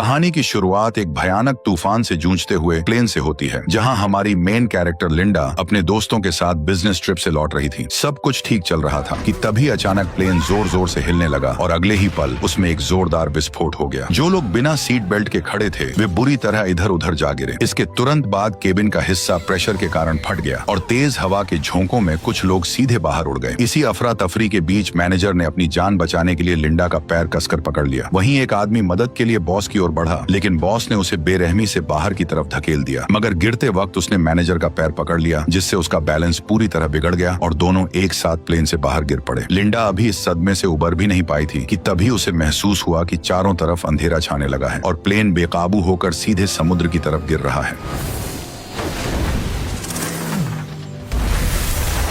कहानी की शुरुआत एक भयानक तूफान से जूझते हुए प्लेन से होती है, जहां हमारी मेन कैरेक्टर लिंडा अपने दोस्तों के साथ बिजनेस ट्रिप से लौट रही थी। सब कुछ ठीक चल रहा था कि तभी अचानक प्लेन जोर जोर से हिलने लगा और अगले ही पल उसमें एक जोरदार विस्फोट हो गया। जो लोग बिना सीट बेल्ट के खड़े थे वे बुरी तरह इधर उधर जा गिरे। इसके तुरंत बाद केबिन का हिस्सा प्रेशर के कारण फट गया और तेज हवा के झोंकों में कुछ लोग सीधे बाहर उड़ गए। इसी अफरा तफरी के बीच मैनेजर ने अपनी जान बचाने के लिए लिंडा का पैर कसकर पकड़ लिया। वहीं एक आदमी मदद के लिए बॉस की ओर बढ़ा, लेकिन बॉस ने उसे बेरहमी से बाहर की तरफ धकेल दिया। मगर गिरते वक्त उसने मैनेजर का पैर पकड़ लिया, जिससे उसका बैलेंस पूरी तरह बिगड़ गया और दोनों एक साथ प्लेन से बाहर गिर पड़े। लिंडा अभी इस सदमे से उबर भी नहीं पाई थी कि तभी उसे महसूस हुआ कि चारों तरफ अंधेरा छाने लगा है और प्लेन बेकाबू होकर सीधे समुद्र की तरफ गिर रहा है।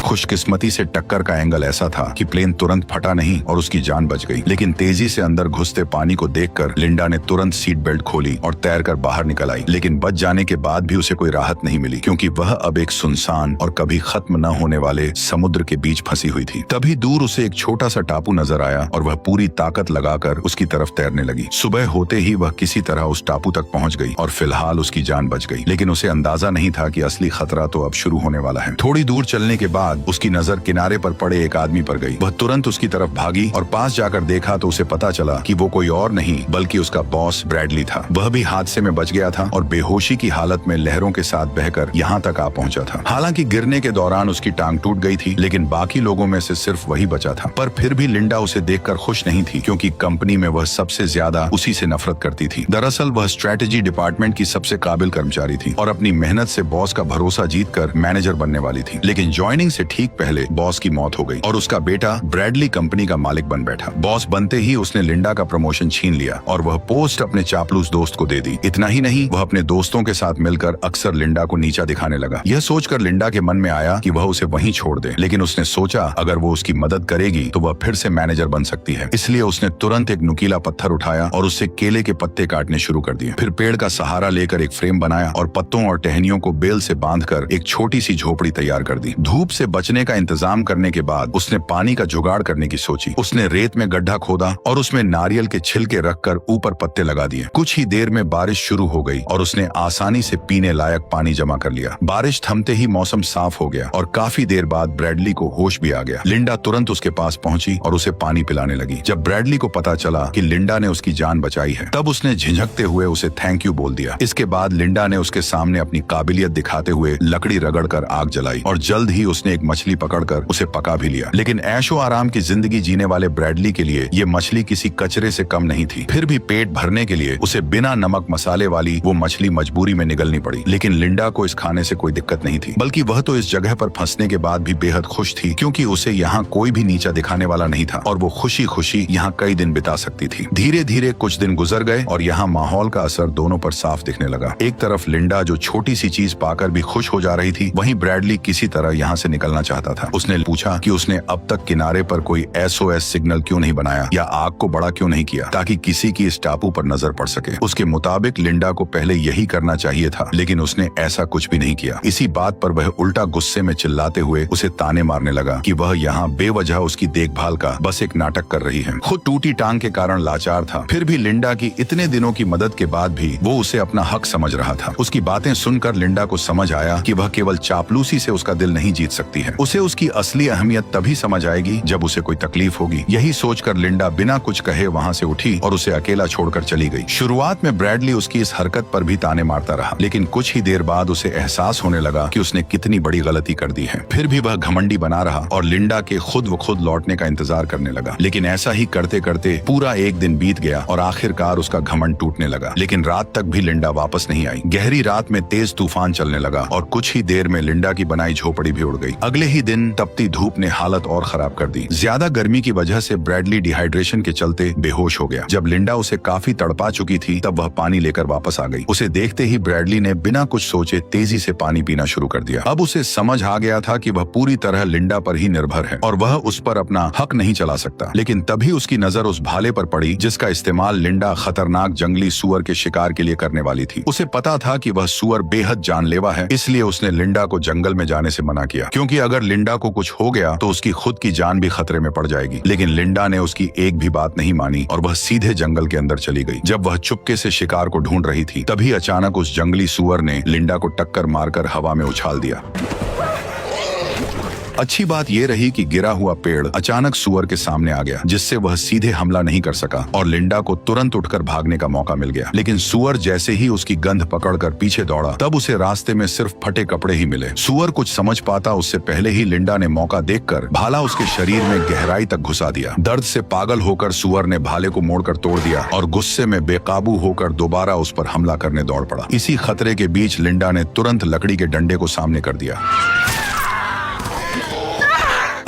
खुशकिस्मती से टक्कर का एंगल ऐसा था कि प्लेन तुरंत फटा नहीं और उसकी जान बच गई, लेकिन तेजी से अंदर घुसते पानी को देखकर लिंडा ने तुरंत सीट बेल्ट खोली और तैरकर बाहर निकल आई। लेकिन बच जाने के बाद भी उसे कोई राहत नहीं मिली, क्योंकि वह अब एक सुनसान और कभी खत्म न होने वाले समुद्र के बीच फंसी हुई थी। तभी दूर उसे एक छोटा सा टापू नजर आया और वह पूरी ताकत लगाकर उसकी तरफ तैरने लगी। सुबह होते ही वह किसी तरह उस टापू तक पहुंच गई और फिलहाल उसकी जान बच गई, लेकिन उसे अंदाजा नहीं था कि असली खतरा तो अब शुरू होने वाला है। थोड़ी दूर चलने के बाद उसकी नजर किनारे पर पड़े एक आदमी पर गई। वह तुरंत उसकी तरफ भागी और पास जाकर देखा तो उसे पता चला कि वो कोई और नहीं बल्कि उसका बॉस ब्रैडली था। वह भी हादसे में बच गया था और बेहोशी की हालत में लहरों के साथ बहकर यहाँ तक आ पहुंचा था। हालांकि गिरने के दौरान उसकी टांग टूट गई थी, लेकिन बाकी लोगों में से सिर्फ वही बचा था। पर फिर भी लिंडा उसे देखकर खुश नहीं थी, क्योंकि कंपनी में वह सबसे ज्यादा उसी से नफरत करती थी। दरअसल वह स्ट्रेटेजी डिपार्टमेंट की सबसे काबिल कर्मचारी थी और अपनी मेहनत से बॉस का भरोसा जीतकर मैनेजर बनने वाली थी। लेकिन ज्वाइनिंग से ठीक पहले बॉस की मौत हो गई और उसका बेटा ब्रैडली कंपनी का मालिक बन बैठा। बॉस बनते ही उसने लिंडा का प्रमोशन छीन लिया और वह पोस्ट अपने चापलूस दोस्त को दे दी। इतना ही नहीं, वह अपने दोस्तों के साथ मिलकर अक्सर लिंडा को नीचा दिखाने लगा। यह सोचकर लिंडा के मन में आया कि वह उसे वहीं छोड़ दे, लेकिन उसने सोचा अगर वो उसकी मदद करेगी तो वह फिर से मैनेजर बन सकती है। इसलिए उसने तुरंत एक नुकीला पत्थर उठाया और उससे केले के पत्ते काटने शुरू कर दिए। फिर पेड़ का सहारा लेकर एक फ्रेम बनाया और पत्तों और टहनियों को बेल से बांधकर एक छोटी सी झोपड़ी तैयार कर दी। धूप से बचने का इंतजाम करने के बाद उसने पानी का जुगाड़ करने की सोची। उसने रेत में गड्ढा खोदा और उसमें नारियल के छिलके रखकर ऊपर पत्ते लगा दिए। कुछ ही देर में बारिश शुरू हो गई और उसने आसानी से पीने लायक पानी जमा कर लिया। बारिश थमते ही मौसम साफ हो गया और काफी देर बाद ब्रैडली को होश भी आ गया। लिंडा तुरंत उसके पास पहुंची और उसे पानी पिलाने लगी। जब ब्रैडली को पता चला कि लिंडा ने उसकी जान बचाई है, तब उसने झिझकते हुए उसे थैंक यू बोल दिया। इसके बाद लिंडा ने उसके सामने अपनी काबिलियत दिखाते हुए लकड़ी रगड़कर आग जलाई और जल्द ही उसने एक मछली पकड़कर उसे पका भी लिया। लेकिन ऐशो आराम की जिंदगी जीने वाले ब्रैडली के लिए ये मछली किसी कचरे से कम नहीं थी। फिर भी पेट भरने के लिए उसे बिना नमक मसाले वाली वो मछली मजबूरी में निगलनी पड़ी। लेकिन लिंडा को इस खाने से कोई दिक्कत नहीं थी, बल्कि वह तो इस जगह पर फंसने के बाद भी बेहद खुश थी, क्योंकि उसे यहाँ कोई भी नीचा दिखाने वाला नहीं था और वो खुशी खुशी यहाँ कई दिन बिता सकती थी। धीरे धीरे कुछ दिन गुजर गए और यहाँ माहौल का असर दोनों पर साफ दिखने लगा। एक तरफ लिंडा जो छोटी सी चीज पाकर भी खुश हो जा रही थी, वहीं ब्रैडली किसी तरह यहाँ से निकलना चाहता था। उसने पूछा कि उसने अब तक किनारे पर कोई SOS सिग्नल क्यों नहीं बनाया या आग को बड़ा क्यों नहीं किया, ताकि किसी की इस टापू पर नजर पड़ सके। उसके मुताबिक लिंडा को पहले यही करना चाहिए था, लेकिन उसने ऐसा कुछ भी नहीं किया। इसी बात पर वह उल्टा गुस्से में चिल्लाते हुए उसे ताने मारने लगा कि वह यहाँ बेवजह उसकी देखभाल का बस एक नाटक कर रही है। खुद टूटी टांग के कारण लाचार था, फिर भी लिंडा की इतने दिनों की मदद के बाद भी वो उसे अपना हक समझ रहा था। उसकी बातें सुनकर लिंडा को समझ आया कि वह केवल चापलूसी से उसका दिल नहीं जीत सकती है। उसे उसकी असली अहमियत तभी समझ आएगी जब उसे कोई तकलीफ होगी। यही सोचकर लिंडा बिना कुछ कहे वहाँ से उठी और उसे अकेला छोड़कर चली गई। शुरुआत में ब्रैडली उसकी इस हरकत पर भी ताने मारता रहा, लेकिन कुछ ही देर बाद उसे एहसास होने लगा कि उसने कितनी बड़ी गलती कर दी है। फिर भी वह घमंडी बना रहा और लिंडा के खुद व खुद लौटने का इंतजार करने लगा। लेकिन ऐसा ही करते करते पूरा एक दिन बीत गया और आखिरकार उसका घमंड टूटने लगा। लेकिन रात तक भी लिंडा वापस नहीं आई। गहरी रात में तेज तूफान चलने लगा और कुछ ही देर में लिंडा की बनाई झोपड़ी भी उड़ गई। अगले ही दिन तपती धूप ने हालत और खराब कर दी। ज्यादा गर्मी की वजह से ब्रैडली डिहाइड्रेशन के चलते बेहोश हो गया। जब लिंडा उसे काफी तड़पा चुकी थी, तब वह पानी लेकर वापस आ गई। उसे देखते ही ब्रैडली ने बिना कुछ सोचे तेजी से पानी पीना शुरू कर दिया। अब उसे समझ आ गया था कि वह पूरी तरह लिंडा पर ही निर्भर है और वह उस पर अपना हक नहीं चला सकता। लेकिन तभी उसकी नजर उस भाले पर पड़ी जिसका इस्तेमाल लिंडा खतरनाक जंगली सुअर के शिकार के लिए करने वाली थी। उसे पता था कि वह सुअर बेहद जानलेवा है, इसलिए उसने लिंडा को जंगल में जाने से मना किया, क्योंकि अगर लिंडा को कुछ हो गया तो उसकी खुद की जान भी खतरे में पड़ जाएगी। लेकिन लिंडा ने उसकी एक भी बात नहीं मानी और वह सीधे जंगल के अंदर चली गई। जब वह चुपके से शिकार को ढूंढ रही थी, तभी अचानक उस जंगली सुअर ने लिंडा को टक्कर मारकर हवा में उछाल दिया। अच्छी बात यह रही कि गिरा हुआ पेड़ अचानक सुअर के सामने आ गया, जिससे वह सीधे हमला नहीं कर सका और लिंडा को तुरंत उठकर भागने का मौका मिल गया। लेकिन सुअर जैसे ही उसकी गंध पकड़कर पीछे दौड़ा, तब उसे रास्ते में सिर्फ फटे कपड़े ही मिले। सुअर कुछ समझ पाता उससे पहले ही लिंडा ने मौका देखकर भाला उसके शरीर में गहराई तक घुसा दिया। दर्द से पागल होकर सुअर ने भाले को मोड़कर तोड़ दिया और गुस्से में बेकाबू होकर दोबारा उस पर हमला करने दौड़ पड़ा। इसी खतरे के बीच लिंडा ने तुरंत लकड़ी के डंडे को सामने कर दिया।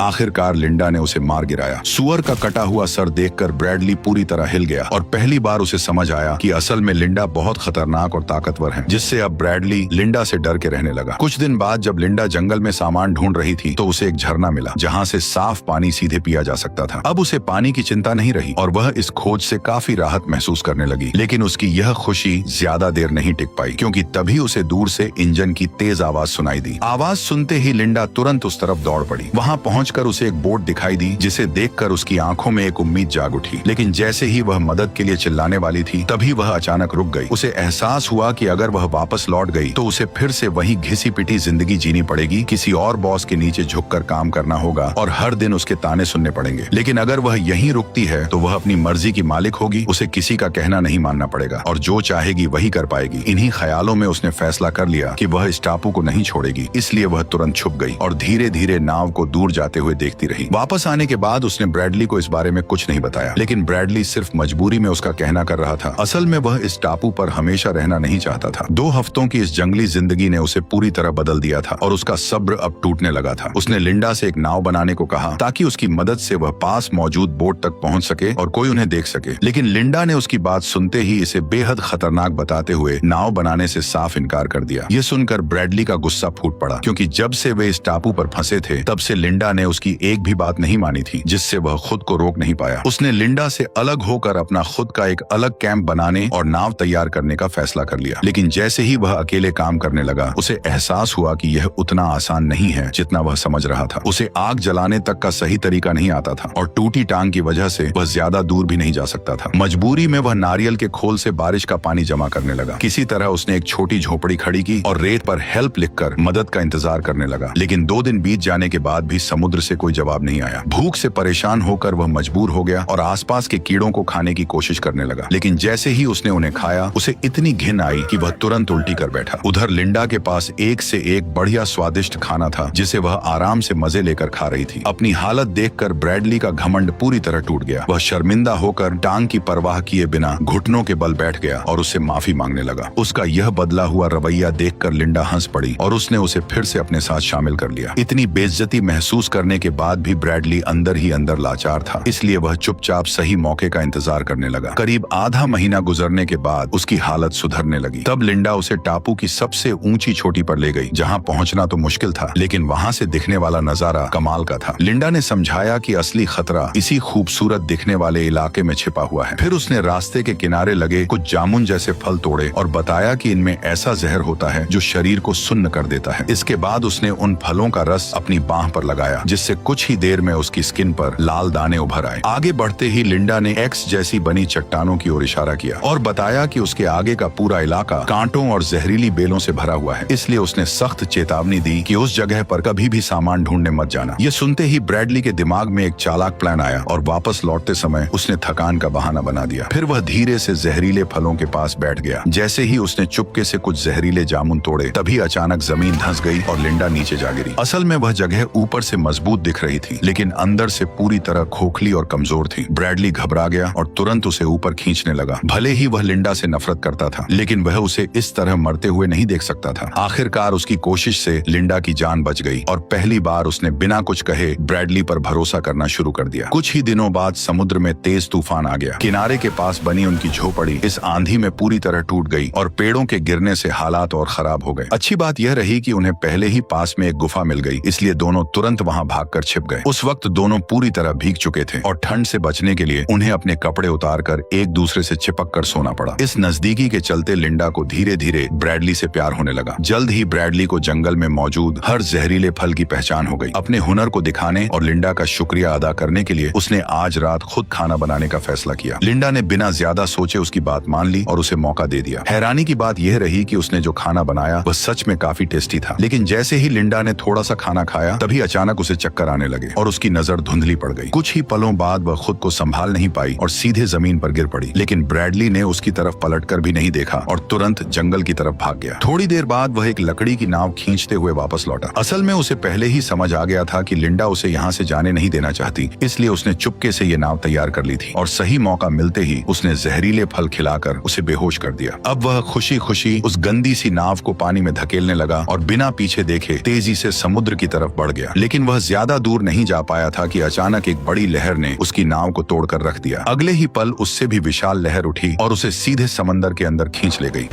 आखिरकार लिंडा ने उसे मार गिराया। सुअर का कटा हुआ सर देखकर ब्रैडली पूरी तरह हिल गया और पहली बार उसे समझ आया कि असल में लिंडा बहुत खतरनाक और ताकतवर है, जिससे अब ब्रैडली लिंडा से डर के रहने लगा। कुछ दिन बाद जब लिंडा जंगल में सामान ढूंढ रही थी, तो उसे एक झरना मिला जहाँ से साफ पानी सीधे पिया जा सकता था। अब उसे पानी की चिंता नहीं रही और वह इस खोज से काफी राहत महसूस करने लगी। लेकिन उसकी यह खुशी ज्यादा देर नहीं टिक पाई, क्योंकि तभी उसे दूर से इंजन की तेज आवाज सुनाई दी। आवाज सुनते ही लिंडा तुरंत उस तरफ दौड़ पड़ी। वहाँ पहुंचकर उसे एक बोट दिखाई दी, जिसे देखकर उसकी आंखों में एक उम्मीद जाग उठी। लेकिन जैसे ही वह मदद के लिए चिल्लाने वाली थी, तभी वह अचानक रुक गई। उसे एहसास हुआ कि अगर वह वापस लौट गई तो उसे फिर से वही घिसी पिटी जिंदगी जीनी पड़ेगी। किसी और बॉस के नीचे झुककर काम करना होगा और हर दिन उसके ताने सुनने पड़ेंगे। लेकिन अगर वह यहीं रुकती है तो वह अपनी मर्जी की मालिक होगी, उसे किसी का कहना नहीं मानना पड़ेगा और जो चाहेगी वही कर पाएगी। इन्हीं ख्यालों में उसने फैसला कर लिया कि वह इस टापू को नहीं छोड़ेगी। इसलिए वह तुरंत छुप गई और धीरे धीरे नाव को दूर जाते हुए देखती रही। वापस आने के बाद उसने ब्रैडली को इस बारे में कुछ नहीं बताया, लेकिन ब्रैडली सिर्फ मजबूरी में उसका कहना कर रहा था। असल में वह इस टापू पर हमेशा रहना नहीं चाहता था। 2 हफ्तों की इस जंगली जिंदगी ने उसे पूरी तरह बदल दिया था और उसका सब्र अब टूटने लगा था। उसने लिंडा से एक नाव बनाने को कहा, ताकि उसकी मदद से वह पास मौजूद बोट तक पहुंच सके और कोई उन्हें देख सके। लेकिन लिंडा ने उसकी बात सुनते ही इसे बेहद खतरनाक बताते हुए नाव बनाने से साफ इनकार कर दिया। ये सुनकर ब्रैडली का गुस्सा फूट पड़ा, क्योंकि जब से वे इस टापू पर फंसे थे, तब से लिंडा ने उसकी एक भी बात नहीं मानी थी, जिससे वह खुद को रोक नहीं पाया। उसने लिंडा से अलग होकर अपना खुद का एक अलग कैंप बनाने और नाव तैयार करने का फैसला कर लिया। लेकिन जैसे ही वह अकेले काम करने लगा, उसे एहसास हुआ कि यह उतना आसान नहीं है जितना वह समझ रहा था। उसे आग जलाने तक का सही तरीका नहीं आता था और टूटी टांग की वजह से वह ज्यादा दूर भी नहीं जा सकता था। मजबूरी में वह नारियल के खोल से बारिश का पानी जमा करने लगा। किसी तरह उसने एक छोटी झोपड़ी खड़ी की और रेत पर हेल्प लिखकर मदद का इंतजार करने लगा। लेकिन 2 दिन बीत जाने के बाद भी समुद्र से कोई जवाब नहीं आया। भूख से परेशान होकर वह मजबूर हो गया और आसपास के कीड़ों को खाने की कोशिश करने लगा। लेकिन जैसे ही उसने उन्हें खाया, उसे इतनी घिन आई कि वह तुरंत उल्टी कर बैठा। उधर लिंडा के पास एक से एक बढ़िया स्वादिष्ट खाना था, जिसे वह आराम से मजे लेकर खा रही थी। अपनी हालत देखकर ब्रैडली का घमंड पूरी तरह टूट गया। वह शर्मिंदा होकर टांग की परवाह किए बिना घुटनों के बल बैठ गया और उससे माफी मांगने लगा। उसका यह बदला हुआ रवैया देखकर लिंडा हंस पड़ी और उसने उसे फिर से अपने साथ शामिल कर लिया। इतनी बेइज्जती महसूस करने के बाद भी ब्रैडली अंदर ही अंदर लाचार था, इसलिए वह चुपचाप सही मौके का इंतजार करने लगा। करीब आधा महीना गुजरने के बाद उसकी हालत सुधरने लगी। तब लिंडा उसे टापू की सबसे ऊंची चोटी पर ले गई, जहां पहुंचना तो मुश्किल था, लेकिन वहां से दिखने वाला नजारा कमाल का था। लिंडा ने समझाया कि असली खतरा इसी खूबसूरत दिखने वाले इलाके में छिपा हुआ है। फिर उसने रास्ते के किनारे लगे कुछ जामुन जैसे फल तोड़े और बताया कि इनमें ऐसा जहर होता है जो शरीर को सुन्न कर देता है। इसके बाद उसने उन फलों का रस अपनी बाह पर लगाया, जिससे कुछ ही देर में उसकी स्किन पर लाल दाने उभर आए। आगे बढ़ते ही लिंडा ने एक्स जैसी बनी चट्टानों की ओर इशारा किया और बताया कि उसके आगे का पूरा इलाका कांटों और जहरीली बेलों से भरा हुआ है, इसलिए उसने सख्त चेतावनी दी कि उस जगह पर कभी भी सामान ढूंढने मत जाना। ये सुनते ही ब्रैडली के दिमाग में एक चालाक प्लान आया और वापस लौटते समय उसने थकान का बहाना बना दिया। फिर वह धीरे से जहरीले फलों के पास बैठ गया। जैसे ही उसने चुपके से कुछ जहरीले जामुन तोड़े, तभी अचानक जमीन धंस गई और लिंडा नीचे जा गिरी। असल में वह जगह ऊपर से मजबूत दिख रही थी, लेकिन अंदर से पूरी तरह खोखली और कमजोर थी। ब्रैडली घबरा गया और तुरंत उसे ऊपर खींचने लगा। भले ही वह लिंडा से नफरत करता था, लेकिन वह उसे इस तरह मरते हुए नहीं देख सकता था। आखिरकार उसकी कोशिश से लिंडा की जान बच गई और पहली बार उसने बिना कुछ कहे ब्रैडली पर भरोसा करना शुरू कर दिया। कुछ ही दिनों बाद समुद्र में तेज तूफान आ गया। किनारे के पास बनी उनकी झोपड़ी इस आंधी में पूरी तरह टूट गई और पेड़ों के गिरने से हालात और खराब हो गए। अच्छी बात यह रही कि उन्हें पहले ही पास में एक गुफा मिल गई, इसलिए दोनों तुरंत वहां भागकर छिप गए। उस वक्त दोनों पूरी तरह भीग चुके थे और ठंड से बचने के लिए उन्हें अपने कपड़े उतारकर एक दूसरे से चिपक कर सोना पड़ा। इस नजदीकी के चलते लिंडा को धीरे धीरे ब्रैडली से प्यार होने लगा। जल्द ही ब्रैडली को जंगल में मौजूद हर जहरीले फल की पहचान हो गई। अपने हुनर को दिखाने और लिंडा का शुक्रिया अदा करने के लिए उसने आज रात खुद खाना बनाने का फैसला किया। लिंडा ने बिना ज्यादा सोचे उसकी बात मान ली और उसे मौका दे दिया। हैरानी की बात यह रही कि उसने जो खाना बनाया वह सच में काफी टेस्टी था, लेकिन जैसे ही लिंडा ने थोड़ा सा खाना खाया तभी अचानक उसे चक्कर आने लगे और उसकी नजर धुंधली पड़ गई। कुछ ही पलों बाद वह खुद को संभाल नहीं पाई और सीधे जमीन पर गिर पड़ी। लेकिन ब्रैडली ने उसकी तरफ पलटकर भी नहीं देखा और तुरंत जंगल की तरफ भाग गया। थोड़ी देर बाद वह एक लकड़ी की नाव खींचते हुए वापस लौटा। असल में उसे पहले ही समझ आ गया था कि लिंडा उसे यहाँ से जाने नहीं देना चाहती, इसलिए उसने चुपके से ये नाव तैयार कर ली थी और सही मौका मिलते ही उसने जहरीले फल खिलाकर उसे बेहोश कर दिया। अब वह खुशी खुशी उस गंदी सी नाव को पानी में धकेलने लगा और बिना पीछे देखे तेजी से समुद्र की तरफ बढ़ गया। लेकिन वह ज्यादा दूर नहीं जा पाया था कि अचानक एक बड़ी लहर ने उसकी नाव को तोड़कर रख दिया। अगले ही पल उससे भी विशाल लहर उठी और उसे सीधे समंदर के अंदर खींच ले गई।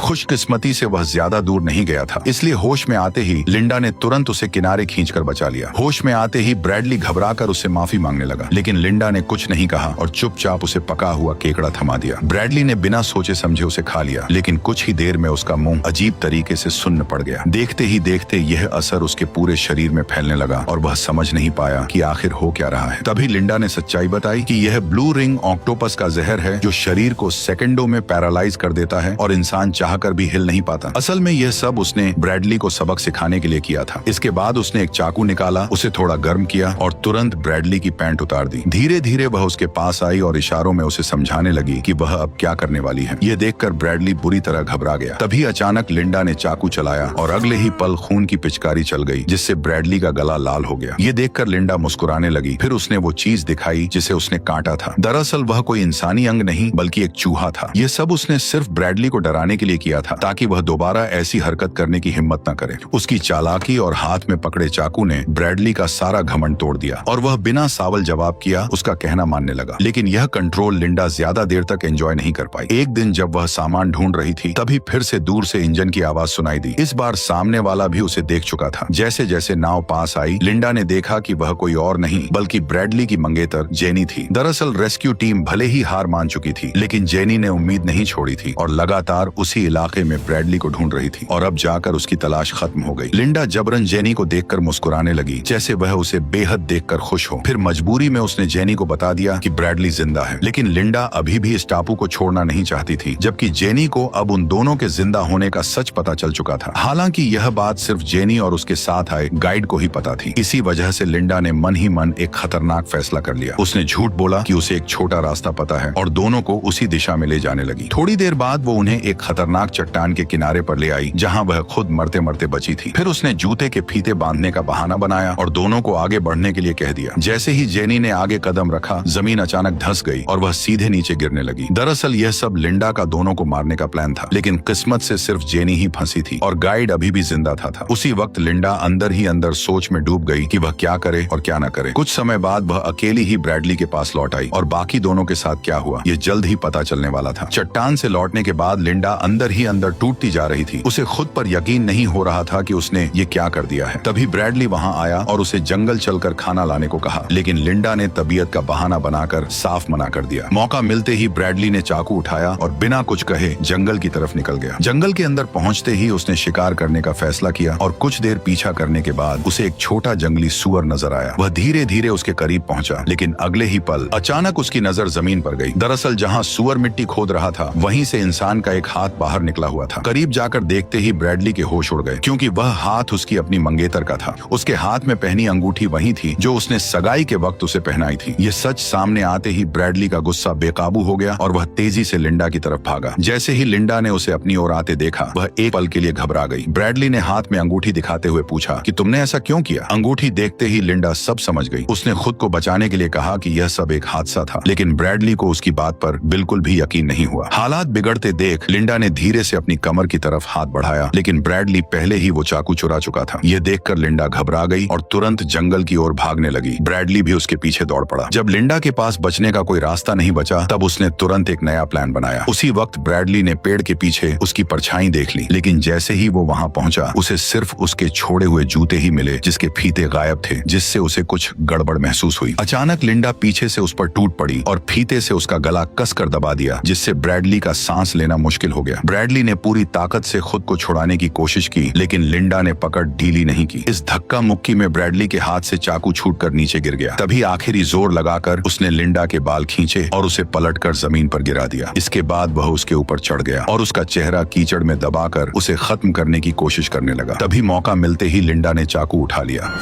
खुशकिस्मती से वह ज्यादा दूर नहीं गया था, इसलिए होश में आते ही लिंडा ने तुरंत उसे किनारे खींचकर बचा लिया। होश में आते ही ब्रैडली घबराकर उससे माफी मांगने लगा, लेकिन लिंडा ने कुछ नहीं कहा और चुपचाप उसे पका हुआ केकड़ा थमा दिया। ब्रैडली ने बिना सोचे समझे उसे खा लिया, लेकिन कुछ ही देर में उसका मुंह अजीब तरीके से सुन्न पड़ गया। देखते ही देखते यह असर उसके पूरे शरीर में फैलने लगा और वह समझ नहीं पाया कि आखिर हो क्या रहा है। तभी लिंडा ने सच्चाई बताई कि यह ब्लू रिंग ऑक्टोपस का जहर है जो शरीर को सेकंडों में पैरालाइज कर देता है और इंसान चाहकर भी हिल नहीं पाता। असल में यह सब उसने ब्रैडली को सबक सिखाने के लिए किया था। इसके बाद उसने एक चाकू निकाला, उसे थोड़ा गर्म किया और तुरंत ब्रैडली की पैंट उतार दी। धीरे धीरे वह उसके पास आई और इशारों में उसे समझाने लगी कि वह अब क्या करने वाली है। यह देखकर ब्रैडली बुरी तरह घबरा गया। तभी अचानक लिंडा ने चाकू चलाया और अगले ही पल खून की पिचकारी चल गई, जिससे ब्रैडली का गला लाल हो गया। ये देखकर लिंडा मुस्कुराने लगी। फिर उसने वो चीज दिखाई जिसे उसने काटा था। दरअसल वह कोई इंसानी अंग नहीं बल्कि एक चूहा था। ये सब उसने सिर्फ ब्रैडली को डराने के लिए किया था, ताकि वह दोबारा ऐसी हरकत करने की हिम्मत न करे। उसकी चालाकी और हाथ में पकड़े चाकू ने ब्रैडली का सारा घमंड तोड़ दिया और वह बिना सावल जवाब किया उसका कहना मानने लगा। लेकिन यह कंट्रोल लिंडा ज्यादा देर तक एंजॉय नहीं कर पाई। एक दिन जब वह सामान ढूंढ रही थी तभी फिर से दूर से इंजन की आवाज सुनाई दी। इस बार सामने वाला भी उसे देख चुका था। जैसे जैसे नाव पास आई लिंडा ने देखा कि वह कोई और नहीं बल्कि ब्रैडली की मंगेतर जेनी थी। दरअसल रेस्क्यू टीम भले ही हार मान चुकी थी, लेकिन जेनी ने उम्मीद नहीं छोड़ी थी और लगातार उसी इलाके में ब्रैडली को ढूंढ रही थी और अब जाकर उसकी तलाश खत्म हो गई। लिंडा जबरन जेनी को देखकर मुस्कुराने लगी, जैसे वह उसे बेहद देखकर खुश हो। फिर मजबूरी में उसने जेनी को बता दिया कि ब्रैडली जिंदा है। लेकिन लिंडा अभी भी इस टापू को छोड़ना नहीं चाहती थी, जबकि जेनी को अब उन दोनों के जिंदा होने का सच पता चल चुका था। हालांकि यह बात सिर्फ जेनी और उसके साथ आए गाइड को ही पता थी। इसी वजह से लिंडा ने मन ही मन एक खतरनाक फैसला कर लिया। उसने झूठ बोला कि उसे एक छोटा रास्ता पता है और दोनों को उसी दिशा में ले जाने लगी। थोड़ी देर बाद वो उन्हें एक खतरनाक चट्टान के किनारे पर ले आई, जहां वह खुद मरते मरते बची थी। फिर उसने जूते के फीते बांधने का बहाना बनाया और दोनों को आगे बढ़ने के लिए कह दिया। जैसे ही जेनी ने आगे कदम रखा, जमीन अचानक धंस गई और वह सीधे नीचे गिरने लगी। दरअसल यह सब लिंडा का दोनों को मारने का प्लान था, लेकिन किस्मत से सिर्फ जेनी ही फंसी थी और गाइड अभी भी जिंदा था। उसी वक्त लिंडा अंदर ही अंदर सोच में डूब गई कि वह क्या करे और क्या न करे। कुछ समय बाद वह अकेली ही ब्रैडली के पास लौट आई और बाकी दोनों के साथ क्या हुआ ये जल्द ही पता चलने वाला था। चट्टान से लौटने के बाद लिंडा अंदर ही अंदर टूटती जा रही थी। उसे खुद पर यकीन नहीं हो रहा था कि उसने ये क्या कर दिया है। तभी ब्रैडली वहां आया और उसे जंगल चलकर खाना लाने को कहा, लेकिन लिंडा ने तबीयत का बहाना बनाकर साफ मना कर दिया। मौका मिलते ही ब्रैडली ने चाकू उठाया और बिना कुछ कहे जंगल की तरफ निकल गया। जंगल के अंदर पहुंचते ही उसने शिकार करने का फैसला किया और कुछ देर पीछा करने के बाद उसे एक छोटा जंगली सूअर नजर आया। वह धीरे धीरे उसके करीब पहुंचा, लेकिन अगले ही पल अचानक उसकी नजर जमीन पर गई। दरअसल जहां सूअर मिट्टी खोद रहा था वहीं से इंसान का एक हाथ बाहर निकला हुआ था। करीब जाकर देखते ही ब्रैडली के होश उड़ गए, क्योंकि वह हाथ उसकी अपनी मंगेतर का था। उसके हाथ में पहनी अंगूठी वही थी जो उसने सगाई के वक्त उसे पहनाई थी। ये सच सामने आते ही ब्रैडली का गुस्सा बेकाबू हो गया और वह तेजी से लिंडा की तरफ भागा। जैसे ही लिंडा ने उसे अपनी ओर आते देखा, वह एक पल के लिए घबरा गई। ब्रैडली ने हाथ में अंगूठी दिखाते हुए पूछा कि तुमने ऐसा क्यों किया? अंगूठी देखते ही लिंडा सब समझ गई। उसने खुद को बचाने के लिए कहा कि यह सब एक हादसा था, लेकिन ब्रैडली को उसकी बात पर बिल्कुल भी यकीन नहीं हुआ। हालात बिगड़ते देख लिंडा ने धीरे से अपनी कमर की तरफ हाथ बढ़ाया, लेकिन ब्रैडली पहले ही वो चाकू चुरा चुका था। ये देखकर लिंडा घबरा गई और तुरंत जंगल की ओर भागने लगी। ब्रैडली भी उसके पीछे दौड़ पड़ा। जब लिंडा के पास बचने का कोई रास्ता नहीं बचा, तब उसने तुरंत एक नया प्लान बनाया। उसी वक्त ब्रैडली ने पेड़ के पीछे उसकी परछाई देख ली, लेकिन जैसे ही वो वहां पहुंचा, उसे सिर्फ उसके छोड़े हुए जूते ही मिले, जिसके फीते गायब थे, जिससे उसे कुछ गड़बड़ महसूस हुई। अचानक लिंडा पीछे से उस पर टूट पड़ी और फीते से उसका गला कसकर दबा दिया, जिससे ब्रैडली का सांस लेना मुश्किल हो गया। ब्रैडली ने पूरी ताकत से खुद को छुड़ाने की कोशिश की, लेकिन लिंडा ने पकड़ ढीली नहीं की। इस धक्का मुक्की में ब्रैडली के हाथ से चाकू छूटकर नीचे गिर गया। तभी आखिरी जोर लगाकर उसने लिंडा के बाल खींचे और उसे पलटकर जमीन पर गिरा दिया। इसके बाद वह उसके ऊपर चढ़ गया और उसका चेहरा कीचड़ में दबाकर उसे खत्म करने की कोशिश करने लगा। तभी मौका मिलते ही लिंडा ने चाकू उठा लिया।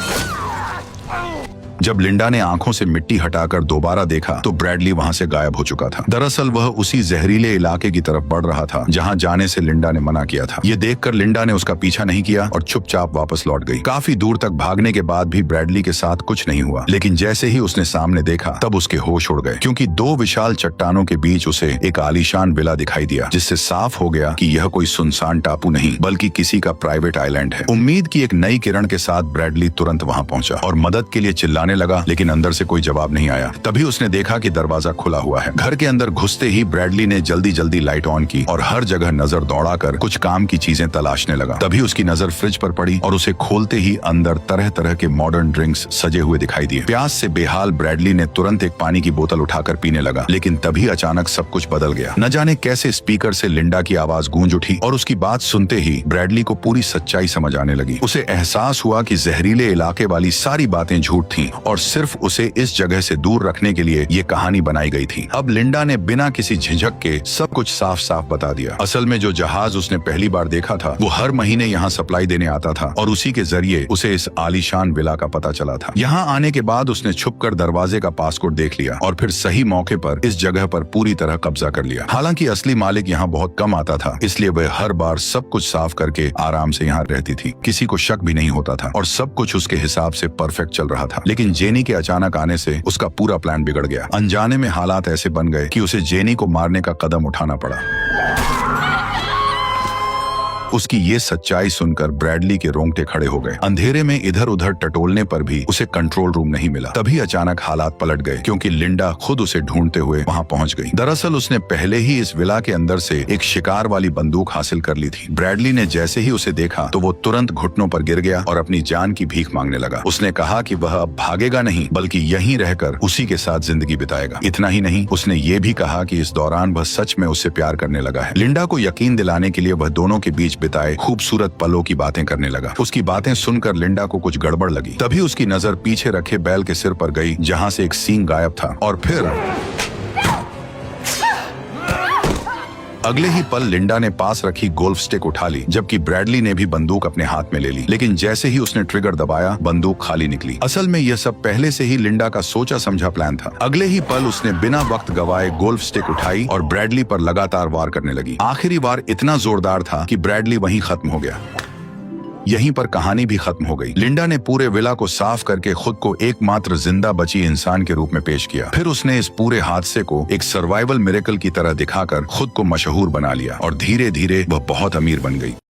जब लिंडा ने आंखों से मिट्टी हटाकर दोबारा देखा, तो ब्रैडली वहां से गायब हो चुका था। दरअसल वह उसी जहरीले इलाके की तरफ बढ़ रहा था जहां जाने से लिंडा ने मना किया था। ये देखकर लिंडा ने उसका पीछा नहीं किया और चुपचाप वापस लौट गई। काफी दूर तक भागने के बाद भी ब्रैडली के साथ कुछ नहीं हुआ, लेकिन जैसे ही उसने सामने देखा, तब उसके होश उड़ गए, क्योंकि दो विशाल चट्टानों के बीच उसे एक आलीशान विला दिखाई दिया, जिससे साफ हो गया कि यह कोई सुनसान टापू नहीं, बल्कि किसी का प्राइवेट आइलैंड है। उम्मीद की एक नई किरण के साथ ब्रैडली तुरंत वहां पहुंचा और मदद के लिए चिल्लाने लगा, लेकिन अंदर से कोई जवाब नहीं आया। तभी उसने देखा कि दरवाजा खुला हुआ है। घर के अंदर घुसते ही ब्रैडली ने जल्दी जल्दी लाइट ऑन की और हर जगह नजर दौड़ाकर कुछ काम की चीजें तलाशने लगा। तभी उसकी नजर फ्रिज पर पड़ी और उसे खोलते ही अंदर तरह तरह के मॉडर्न ड्रिंक्स सजे हुए दिखाई दिए। प्यास से बेहाल ब्रैडली ने तुरंत एक पानी की बोतल उठाकर पीने लगा, लेकिन तभी अचानक सब कुछ बदल गया। न जाने कैसे स्पीकर से लिंडा की आवाज गूंज उठी और उसकी बात सुनते ही ब्रैडली को पूरी सच्चाई समझ आने लगी। उसे एहसास हुआ कि जहरीले इलाके वाली सारी बातें झूठ थीं और सिर्फ उसे इस जगह से दूर रखने के लिए ये कहानी बनाई गई थी। अब लिंडा ने बिना किसी झिझक के सब कुछ साफ साफ बता दिया। असल में जो जहाज उसने पहली बार देखा था, वो हर महीने यहाँ सप्लाई देने आता था और उसी के जरिए उसे इस आलीशान विला का पता चला था। यहाँ आने के बाद उसने छुपकर दरवाजे का पासकोड देख लिया और फिर सही मौके पर इस जगह पर पूरी तरह कब्जा कर लिया। हालांकि असली मालिक यहाँ बहुत कम आता था, इसलिए वह हर बार सब कुछ साफ करके आराम से यहाँ रहती थी। किसी को शक भी नहीं होता था और सब कुछ उसके हिसाब से परफेक्ट चल रहा था। लेकिन जेनी के अचानक आने से उसका पूरा प्लान बिगड़ गया। अनजाने में हालात ऐसे बन गए कि उसे जेनी को मारने का कदम उठाना पड़ा। उसकी ये सच्चाई सुनकर ब्रैडली के रोंगटे खड़े हो गए। अंधेरे में इधर उधर टटोलने पर भी उसे कंट्रोल रूम नहीं मिला। तभी अचानक हालात पलट गए, क्योंकि लिंडा खुद उसे ढूंढते हुए वहां पहुंच गई। दरअसल उसने पहले ही इस विला के अंदर से एक शिकार वाली बंदूक हासिल कर ली थी। ब्रैडली ने जैसे ही उसे देखा, तो वो तुरंत घुटनों पर गिर गया और अपनी जान की भीख मांगने लगा। उसने कहा कि वह अब भागेगा नहीं, बल्कि यहीं रहकर उसी के साथ जिंदगी बिताएगा। इतना ही नहीं, उसने ये भी कहा कि इस दौरान वह सच में उससे प्यार करने लगा है। लिंडा को यकीन दिलाने के लिए वह दोनों के बीच बिताए खूबसूरत पलों की बातें करने लगा। उसकी बातें सुनकर लिंडा को कुछ गड़बड़ लगी। तभी उसकी नजर पीछे रखे बैल के सिर पर गई, जहां से एक सींग गायब था, और फिर अगले ही पल लिंडा ने पास रखी गोल्फ स्टिक उठा ली, जबकि ब्रैडली ने भी बंदूक अपने हाथ में ले ली। लेकिन जैसे ही उसने ट्रिगर दबाया, बंदूक खाली निकली। असल में यह सब पहले से ही लिंडा का सोचा समझा प्लान था। अगले ही पल उसने बिना वक्त गवाए गोल्फ स्टिक उठाई और ब्रैडली पर लगातार वार करने लगी। आखिरी वार इतना जोरदार था कि ब्रैडली वहीं खत्म हो गया। यहीं पर कहानी भी खत्म हो गई। लिंडा ने पूरे विला को साफ करके खुद को एकमात्र जिंदा बची इंसान के रूप में पेश किया। फिर उसने इस पूरे हादसे को एक सर्वाइवल मिरेकल की तरह दिखाकर खुद को मशहूर बना लिया और धीरे धीरे वह बहुत अमीर बन गई।